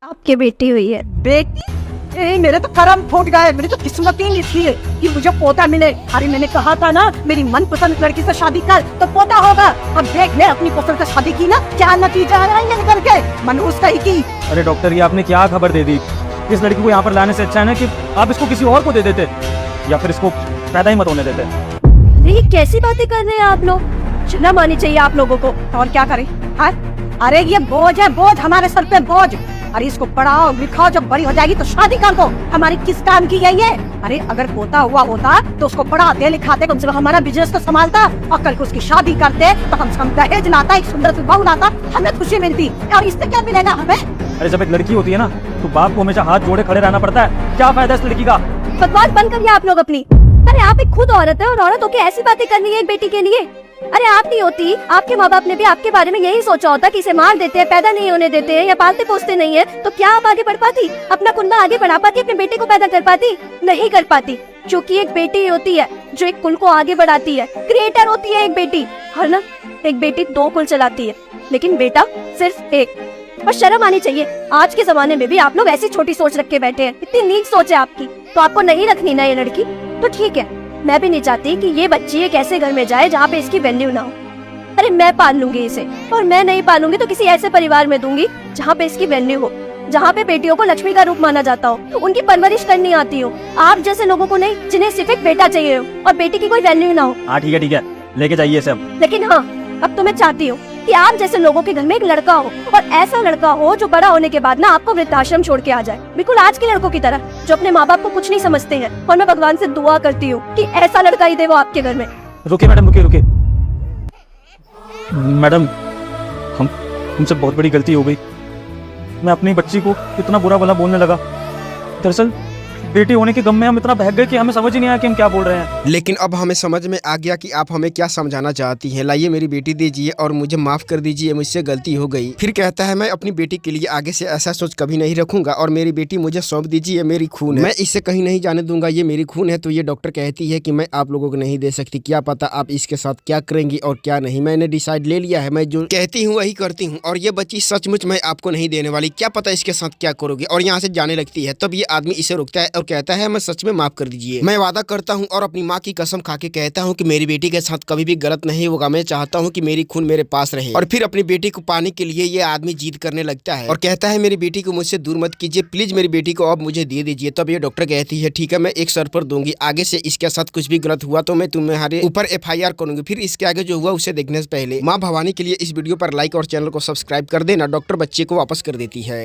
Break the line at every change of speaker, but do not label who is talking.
आपकी बेटी हुई है।
बेटी? मेरे तो करम फूट गए, मेरी तो किस्मत ही नहीं थी कि मुझे पोता मिले। अरे मैंने कहा था ना मेरी मनपसंद लड़की से शादी कर तो पोता होगा। अब देख ले अपनी पसंद से शादी की ना, क्या नतीजा आया ये करके मनहूस कही की।
अरे डॉक्टर, ये आपने क्या खबर दे दी? इस लड़की को यहाँ पर लाने से अच्छा है ना कि आप इसको किसी और को दे देते, या फिर इसको पैदा ही मत होने देते।
ये कैसी बातें कर रहे हैं आप लोग? शर्म आनी चाहिए आप लोगों को।
और क्या करें? अरे ये बोझ है, बोझ हमारे सर पे बोझ। अरे इसको पढ़ाओ लिखाओ, जब बड़ी हो जाएगी तो शादी कर दो। हमारी किस काम की है ये? अरे अगर पोता हुआ होता तो उसको पढ़ाते लिखाते, कम से कम हमारा बिजनेस तो संभालता, और कल को उसकी शादी करते तो कम से कम दहेज लाता, एक सुंदर सी बहू लाता, हमें खुशी मिलती। और इससे क्या मिलेगा हमें?
अरे जब एक लड़की होती है ना तो बाप को हमेशा हाथ जोड़े खड़े रहना पड़ता है। क्या फायदा इस लड़की का?
बकवास बंद करिए आप लोग अपनी। अरे आप एक खुद औरत है और औरत होके ऐसी बातें करनी है एक बेटी के लिए? अरे आप नहीं होती, आपके माँ बाप ने भी आपके बारे में यही सोचा होता कि इसे मार देते हैं, पैदा नहीं होने देते हैं या पालते पोसते नहीं है, तो क्या आप आगे बढ़ पाती? अपना कुंडा आगे बढ़ा पाती? अपने बेटे को पैदा कर पाती? नहीं कर पाती, क्योंकि एक बेटी होती है जो एक कुल को आगे बढ़ाती है। क्रिएटर होती है एक बेटी, है ना? एक बेटी 2 कुल चलाती है, लेकिन बेटा सिर्फ एक। और शर्म आनी चाहिए। आज के जमाने में भी आप लोग ऐसी छोटी सोच रख के बैठे हैं। इतनी नीच सोच है आपकी। तो आपको नहीं रखनी ना ये लड़की, तो ठीक है। मैं भी नहीं चाहती कि ये बच्ची एक ऐसे घर में जाए जहाँ पे इसकी वैल्यू ना हो। अरे मैं पाल लूंगी इसे, और मैं नहीं पालूंगी तो किसी ऐसे परिवार में दूंगी जहाँ पे इसकी वैल्यू हो, जहाँ पे बेटियों को लक्ष्मी का रूप माना जाता हो, उनकी परवरिश करनी आती हो। आप जैसे लोगों को नहीं, जिन्हें सिर्फ एक बेटा चाहिए हो और बेटी की कोई वैल्यू ना हो।
हाँ ठीक है, लेके जाइए सब।
लेकिन हाँ, अब तो मैं चाहती हूँ कि आप जैसे लोगों के घर में एक लड़का हो, और ऐसा लड़का हो जो बड़ा होने के बाद ना आपको वृद्धाश्रम छोड़ के आ जाए, बिल्कुल आज के लड़कों की तरह जो अपने माँ बाप को कुछ नहीं समझते हैं। और मैं भगवान से दुआ करती हूँ कि ऐसा लड़का ही दे वो आपके घर में।
रुकिए मैडम, रुकिए। मैडम, हमसे बहुत बड़ी गलती हो गई। मैं अपनी बच्ची को इतना बुरा भला बोलने लगा। दरअसल बेटी होने के गम में हम इतना बहक गए कि हमें समझ ही नहीं आया कि हम क्या बोल रहे हैं।
लेकिन अब हमें समझ में आ गया कि आप हमें क्या समझाना चाहती हैं। लाइए मेरी बेटी दीजिए और मुझे माफ कर दीजिए, मुझसे गलती हो गई। फिर कहता है मैं अपनी बेटी के लिए आगे से ऐसा सोच कभी नहीं रखूंगा, और मेरी बेटी मुझे सौंप दीजिए, मेरी खून है, मैं इसे कहीं नहीं जाने दूंगा, ये मेरी खून है। तो ये डॉक्टर कहती है कि मैं आप लोगों को नहीं दे सकती, क्या पता आप इसके साथ क्या करेंगी और क्या नहीं। मैंने डिसाइड ले लिया है, मैं जो कहती हूँ वही करती हूँ, और ये बच्ची सचमुच मैं आपको नहीं देने वाली, क्या पता इसके साथ क्या करोगे। और यहाँ से जाने लगती है। तब ये आदमी इसे रोकता है और कहता है मैं सच में माफ कर दीजिए। मैं वादा करता हूँ और अपनी माँ की कसम खा के कहता हूँ कि मेरी बेटी के साथ कभी भी गलत नहीं होगा। मैं चाहता हूँ कि मेरी खून मेरे पास रहे। और फिर अपनी बेटी को पाने के लिए ये आदमी जिद करने लगता है और कहता है मेरी बेटी को मुझसे दूर मत कीजिए, प्लीज मेरी बेटी को अब मुझे दे दीजिए। तब ये डॉक्टर कहती है ठीक है, मैं एक शर्त पर दूंगी, आगे से इसके साथ कुछ भी गलत हुआ तो मैं तुम्हारे ऊपर FIR करूंगी। फिर इसके आगे जो हुआ उसे देखने से पहले माँ भवानी के लिए इस वीडियो पर लाइक और चैनल को सब्सक्राइब कर देना। डॉक्टर बच्चे को वापस कर देती है।